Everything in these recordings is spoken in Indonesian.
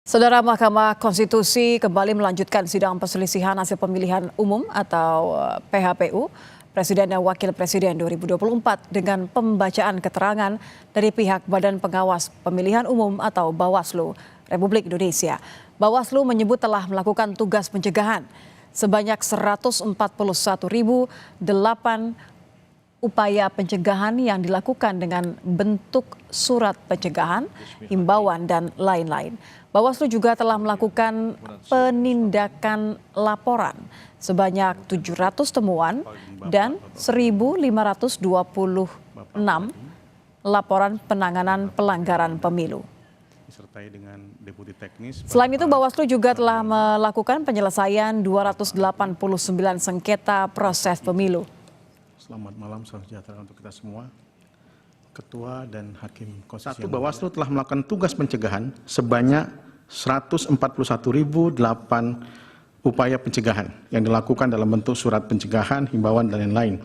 Saudara, Mahkamah Konstitusi kembali melanjutkan sidang perselisihan hasil pemilihan umum atau PHPU Presiden dan Wakil Presiden 2024 dengan pembacaan keterangan dari pihak Badan Pengawas Pemilihan Umum atau Bawaslu Republik Indonesia. Bawaslu menyebut telah melakukan tugas pencegahan sebanyak 141.008 upaya pencegahan yang dilakukan dengan bentuk surat pencegahan, himbauan, dan lain-lain. Bawaslu juga telah melakukan penindakan laporan sebanyak 700 temuan dan 1.526 laporan penanganan pelanggaran pemilu. Selain itu, Bawaslu juga telah melakukan penyelesaian 289 sengketa proses pemilu. Selamat malam, salam sejahtera untuk kita semua. Ketua dan Hakim Konstitusi. Bawaslu telah melakukan tugas pencegahan sebanyak 141.008 upaya pencegahan yang dilakukan dalam bentuk surat pencegahan, himbauan, dan lain-lain.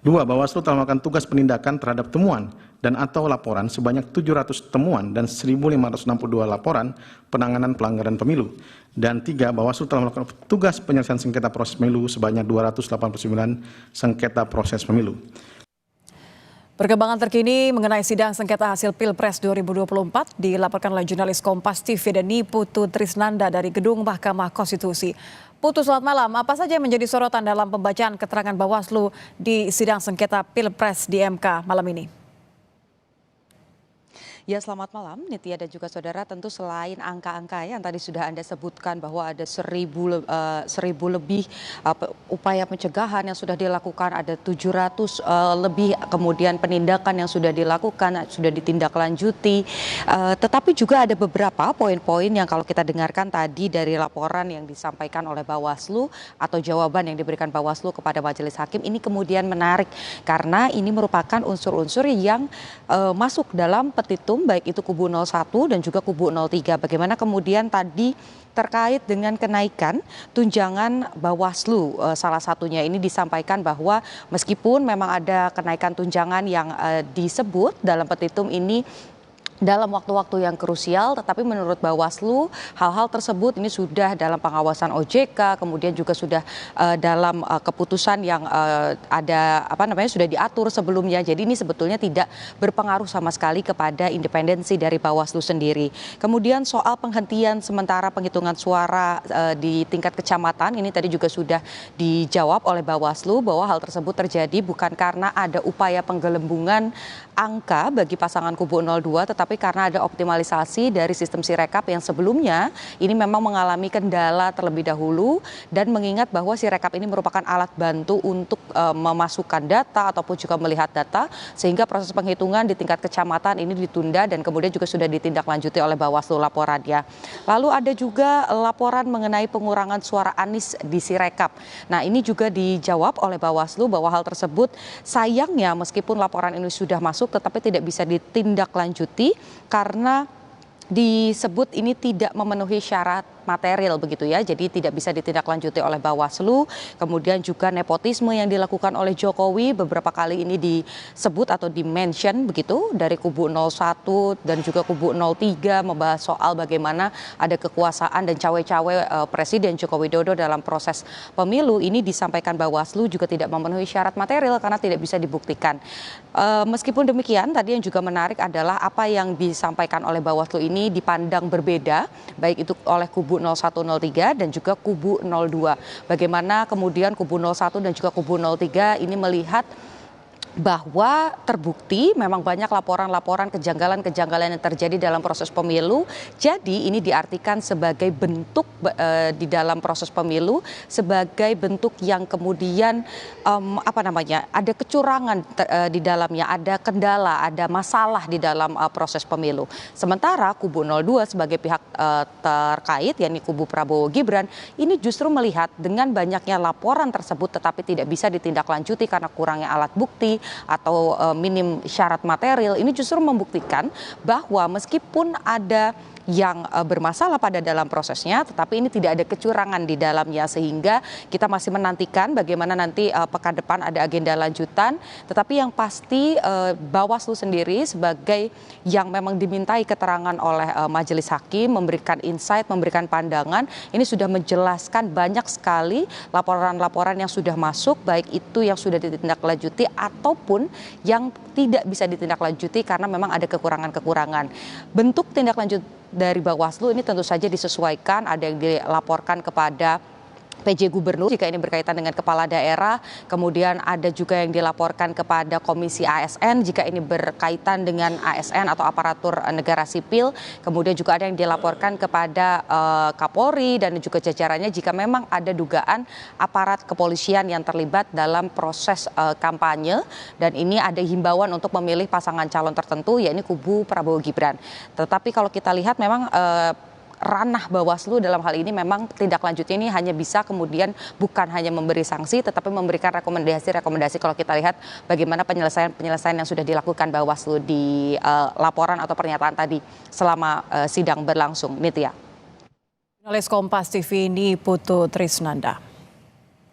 2. Bawaslu telah melakukan tugas penindakan terhadap temuan dan atau laporan sebanyak 700 temuan dan 1.562 laporan penanganan pelanggaran pemilu. Dan 3. Bawaslu telah melakukan tugas penyelesaian sengketa proses pemilu sebanyak 289 sengketa proses pemilu. Perkembangan terkini mengenai sidang sengketa hasil Pilpres 2024 dilaporkan oleh jurnalis Kompas TV Deni Putu Trisnanda dari Gedung Mahkamah Konstitusi. Putu, selamat malam. Apa saja yang menjadi sorotan dalam pembacaan keterangan Bawaslu di sidang sengketa Pilpres di MK malam ini? Ya, selamat malam Nitya dan juga saudara. Tentu selain angka-angka yang tadi sudah Anda sebutkan bahwa ada 1.000 lebih upaya pencegahan yang sudah dilakukan, ada 700 lebih kemudian penindakan yang sudah dilakukan, sudah ditindaklanjuti. Tetapi juga ada beberapa poin-poin yang kalau kita dengarkan tadi dari laporan yang disampaikan oleh Bawaslu atau jawaban yang diberikan Bawaslu kepada Majelis Hakim ini kemudian menarik karena ini merupakan unsur-unsur yang masuk dalam petitum baik itu kubu 01 dan juga kubu 03. Bagaimana kemudian tadi terkait dengan kenaikan tunjangan Bawaslu, salah satunya ini disampaikan bahwa meskipun memang ada kenaikan tunjangan yang disebut dalam petitum ini dalam waktu-waktu yang krusial, tetapi menurut Bawaslu hal-hal tersebut ini sudah dalam pengawasan OJK, kemudian juga sudah dalam keputusan yang ada sudah diatur sebelumnya. Jadi ini sebetulnya tidak berpengaruh sama sekali kepada independensi dari Bawaslu sendiri. Kemudian soal penghentian sementara penghitungan suara di tingkat kecamatan ini tadi juga sudah dijawab oleh Bawaslu bahwa hal tersebut terjadi bukan karena ada upaya penggelembungan angka bagi pasangan kubu 02, tetapi karena ada optimalisasi dari sistem Sirekap yang sebelumnya ini memang mengalami kendala terlebih dahulu, dan mengingat bahwa Sirekap ini merupakan alat bantu untuk memasukkan data ataupun juga melihat data, sehingga proses penghitungan di tingkat kecamatan ini ditunda dan kemudian juga sudah ditindaklanjuti oleh Bawaslu laporannya. Lalu ada juga laporan mengenai pengurangan suara Anies di Sirekap. Nah, ini juga dijawab oleh Bawaslu bahwa hal tersebut sayangnya meskipun laporan ini sudah masuk tetapi tidak bisa ditindaklanjuti karena disebut ini tidak memenuhi syarat material begitu ya, jadi tidak bisa ditindaklanjuti oleh Bawaslu. Kemudian juga nepotisme yang dilakukan oleh Jokowi beberapa kali ini disebut atau di-mention begitu dari kubu 01 dan juga kubu 03 membahas soal bagaimana ada kekuasaan dan cawe-cawe Presiden Joko Widodo dalam proses pemilu. Ini disampaikan Bawaslu juga tidak memenuhi syarat material karena tidak bisa dibuktikan. Meskipun demikian, tadi yang juga menarik adalah apa yang disampaikan oleh Bawaslu ini dipandang berbeda, baik itu oleh kubu 0103 dan juga kubu 02. Bagaimana kemudian kubu 01 dan juga kubu 03 ini melihat bahwa terbukti memang banyak laporan-laporan kejanggalan-kejanggalan yang terjadi dalam proses pemilu. Jadi ini diartikan sebagai bentuk di dalam proses pemilu, sebagai bentuk yang kemudian ada kecurangan di dalamnya, ada kendala, ada masalah di dalam proses pemilu. Sementara kubu 02 sebagai pihak terkait, yakni kubu Prabowo Gibran, ini justru melihat dengan banyaknya laporan tersebut tetapi tidak bisa ditindaklanjuti karena kurangnya alat bukti atau minim syarat material, ini justru membuktikan bahwa meskipun ada yang bermasalah pada dalam prosesnya, tetapi ini tidak ada kecurangan di dalamnya, sehingga kita masih menantikan bagaimana nanti pekan depan ada agenda lanjutan. Tetapi yang pasti Bawaslu sendiri sebagai yang memang dimintai keterangan oleh majelis hakim, memberikan insight, memberikan pandangan, ini sudah menjelaskan banyak sekali laporan-laporan yang sudah masuk, baik itu yang sudah ditindaklanjuti ataupun yang tidak bisa ditindaklanjuti karena memang ada kekurangan-kekurangan. Bentuk tindak lanjut dari Bawaslu ini tentu saja disesuaikan, ada yang dilaporkan kepada PJ Gubernur jika ini berkaitan dengan kepala daerah, kemudian ada juga yang dilaporkan kepada Komisi ASN jika ini berkaitan dengan ASN atau aparatur negara sipil, kemudian juga ada yang dilaporkan kepada Kapolri dan juga jajarannya jika memang ada dugaan aparat kepolisian yang terlibat dalam proses kampanye, dan ini ada himbauan untuk memilih pasangan calon tertentu, yakni kubu Prabowo Gibran. Tetapi kalau kita lihat memang ranah Bawaslu dalam hal ini memang tindak lanjutnya ini hanya bisa kemudian bukan hanya memberi sanksi tetapi memberikan rekomendasi kalau kita lihat bagaimana penyelesaian yang sudah dilakukan Bawaslu di laporan atau pernyataan tadi selama sidang berlangsung. Nitya. Jurnalis Kompas TV ini Putu Trisnanda.